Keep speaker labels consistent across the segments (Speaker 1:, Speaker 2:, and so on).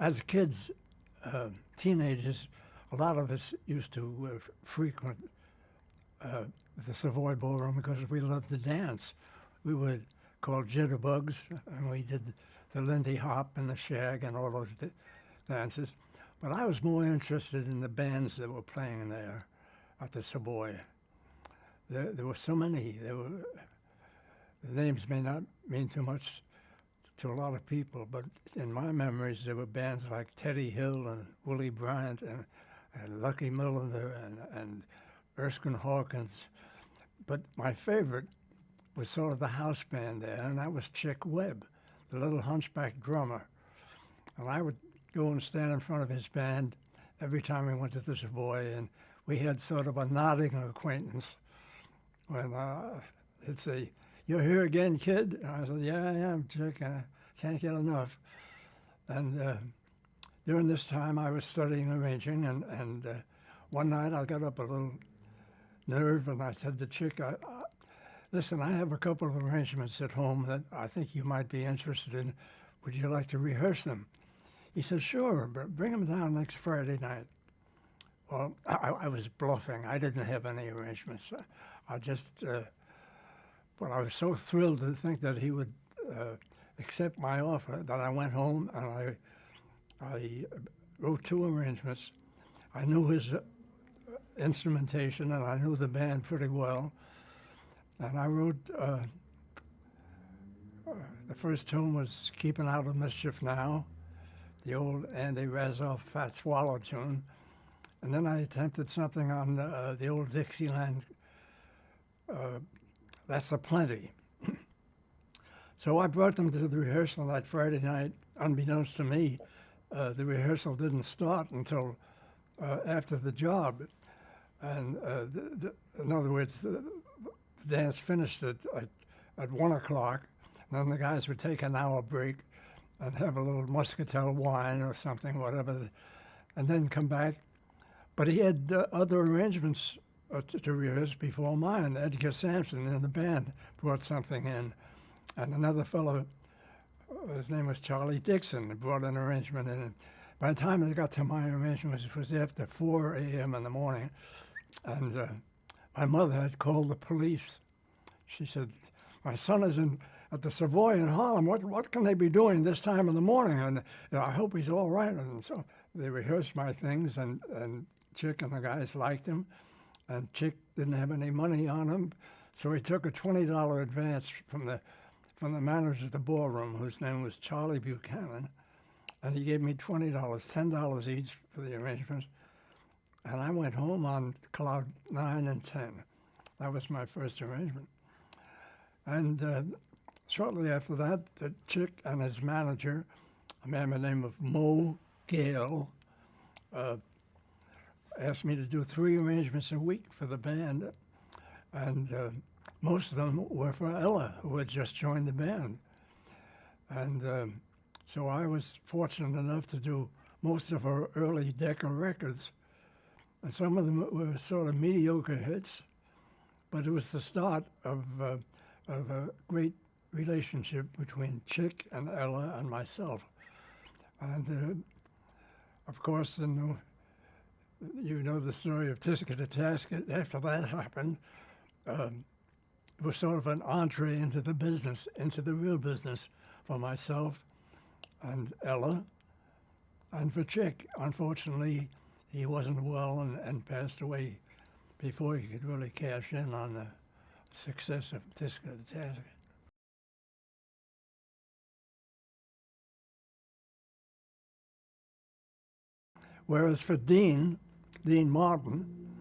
Speaker 1: as kids, teenagers, a lot of us used to frequent the Savoy Ballroom because we loved to dance. We were called jitterbugs, and we did the Lindy Hop and the Shag and all those dances. But I was more interested in the bands that were playing there at the Savoy. There were so many. The names may not mean too much to a lot of people, but in my memories, there were bands like Teddy Hill and Willie Bryant and Lucky Millender and Erskine Hawkins. But my favorite was sort of the house band there, and that was Chick Webb, the little hunchback drummer. And I would go and stand in front of his band every time we went to the Savoy, and we had sort of a nodding acquaintance. When he'd say, "You're here again, kid?" And I said, "Yeah, I am, Chick, and I can't get enough." And during this time, I was studying arranging, and one night I got up a little nerve, and I said to Chick, "Listen, I have a couple of arrangements at home that I think you might be interested in. Would you like to rehearse them?" He said, "Sure, but bring them down next Friday night." Well, I was bluffing. I didn't have any arrangements. I just, but I was so thrilled to think that he would accept my offer that I went home and I wrote 2 arrangements. I knew his instrumentation and I knew the band pretty well. And I wrote, the first tune was "Keeping Out of Mischief Now," the old Andy Razzoff Fat Swallow tune. And then I attempted something on the old Dixieland, "That's a Plenty." So I brought them to the rehearsal that Friday night. Unbeknownst to me, the rehearsal didn't start until after the job. And in other words, the dance finished at 1 o'clock. And then the guys would take an hour break and have a little muscatel wine or something, whatever, and then come back. But he had other arrangements to rehearse before mine. Edgar Sampson in the band brought something in. And another fellow, his name was Charlie Dixon, brought an arrangement in. And by the time I got to my arrangement, it was after 4 a.m. in the morning. And my mother had called the police. She said, "My son is at the Savoy in Harlem. What can they be doing this time in the morning? And I hope he's all right." And so they rehearsed my things, and Chick and the guys liked him. And Chick didn't have any money on him, so he took a $20 advance from the manager of the ballroom, whose name was Charlie Buchanan, and he gave me $20, $10 each for the arrangements. And I went home on cloud 9 and 10. That was my first arrangement. And shortly after that, Chick and his manager, a man by the name of Mo Gale, asked me to do 3 arrangements a week for the band. And most of them were for Ella, who had just joined the band. And so I was fortunate enough to do most of her early Decca records. And some of them were sort of mediocre hits, but it was the start of a great relationship between Chick and Ella and myself. And of course, you know the story of Tisket to Tasket. After that happened, it was sort of an entree into the business, into the real business for myself and Ella, and for Chick. Unfortunately, he wasn't well and passed away before he could really cash in on the success of Tisket to Tasket. Whereas for Dean Martin,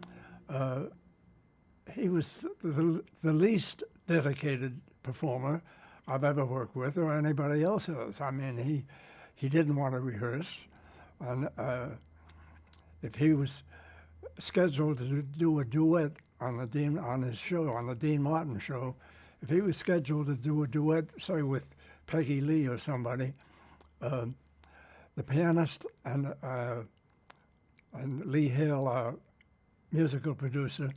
Speaker 1: he was the least dedicated performer I've ever worked with, or anybody else has. I mean, he didn't want to rehearse, and if he was scheduled to do a duet on his show, on the Dean Martin show, if he was scheduled to do a duet, say with Peggy Lee or somebody, the pianist and Lee Hale, our musical producer,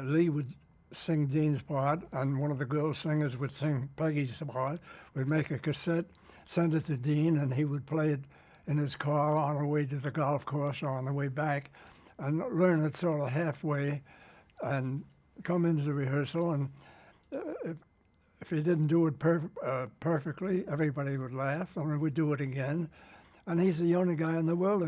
Speaker 1: Lee would sing Dean's part, and one of the girl singers would sing Peggy's part. We'd make a cassette, send it to Dean, and he would play it in his car on the way to the golf course or on the way back, and learn it sort of halfway, and come into the rehearsal. And if he didn't do it perfectly, everybody would laugh, and we would do it again. And he's the only guy in the world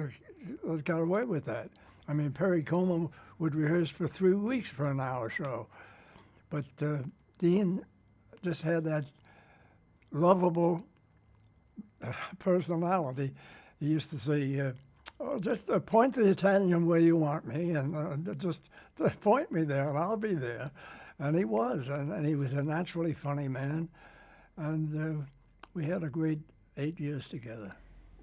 Speaker 1: that got away with that. I mean, Perry Como would rehearse for 3 weeks for an hour show. But Dean just had that lovable personality. He used to say, oh, just point the Italian where you want me, and just point me there, and I'll be there. And he was, and he was a naturally funny man. And we had a great 8 years together.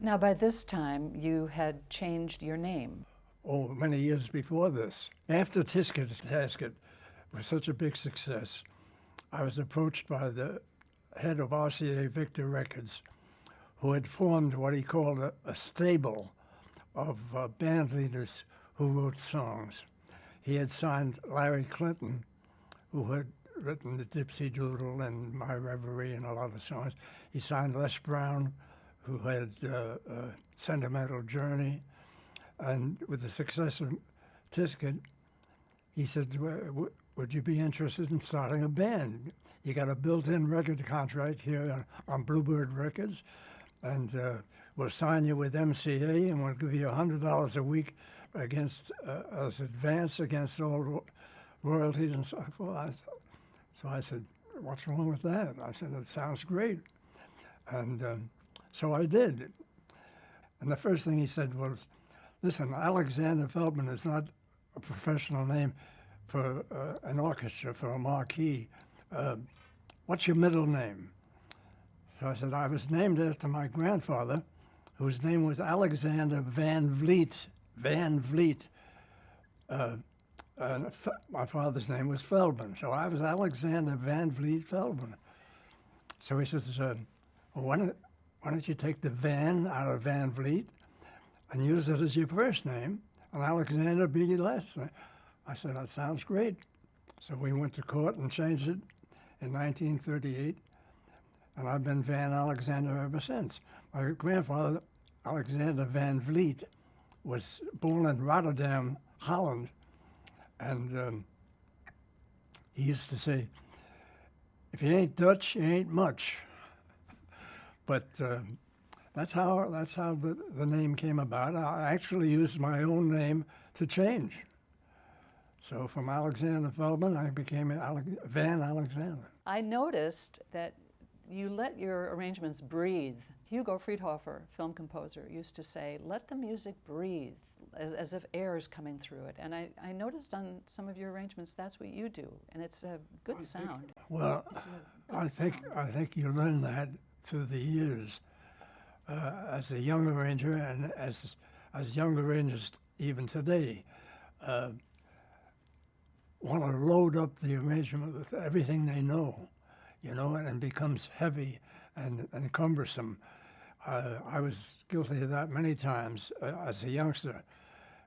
Speaker 2: Now, by this time, you had changed your name.
Speaker 1: Oh, many years before this. After Tisket Tasket was such a big success, I was approached by the head of RCA Victor Records, who had formed what he called a stable of band leaders who wrote songs. He had signed Larry Clinton, who had written the Dipsy Doodle and My Reverie and a lot of songs. He signed Les Brown, who had Sentimental Journey. And with the success of Tisket, he said, would you be interested in starting a band? You got a built-in record contract here on Bluebird Records, and we'll sign you with MCA, and we'll give you $100 a week against as advance against all royalties and so forth. So I said, what's wrong with that? I said, it sounds great. And so I did. And the first thing he said was, listen, Alexander Feldman is not a professional name for an orchestra, for a marquee. What's your middle name? So I said, I was named after my grandfather, whose name was Alexander Van Vliet. Van Vliet. My father's name was Feldman, so I was Alexander Van Vliet Feldman. So he says, well, why don't you take the Van out of Van Vliet and use it as your first name, and Alexander be less? I said, that sounds great. So we went to court and changed it in 1938, and I've been Van Alexander ever since. My grandfather, Alexander Van Vliet, was born in Rotterdam, Holland, and he used to say, if you ain't Dutch, you ain't much. But that's how the name came about. I actually used my own name to change. So from Alexander Feldman, I became Van Alexander.
Speaker 2: I noticed that you let your arrangements breathe. Hugo Friedhofer, film composer, used to say, let the music breathe, as if air is coming through it. And I noticed on some of your arrangements, that's what you do, and it's a good sound.
Speaker 1: Well, I think you learn that through the years. As a young arranger, and as young arrangers even today, want to load up the arrangement with everything they know, and it becomes heavy and cumbersome. I was guilty of that many times as a youngster,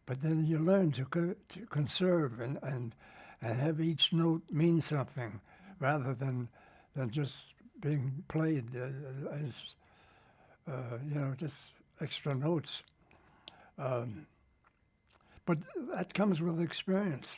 Speaker 1: but then you learn to conserve and have each note mean something, rather than just being played as just extra notes. But that comes with experience.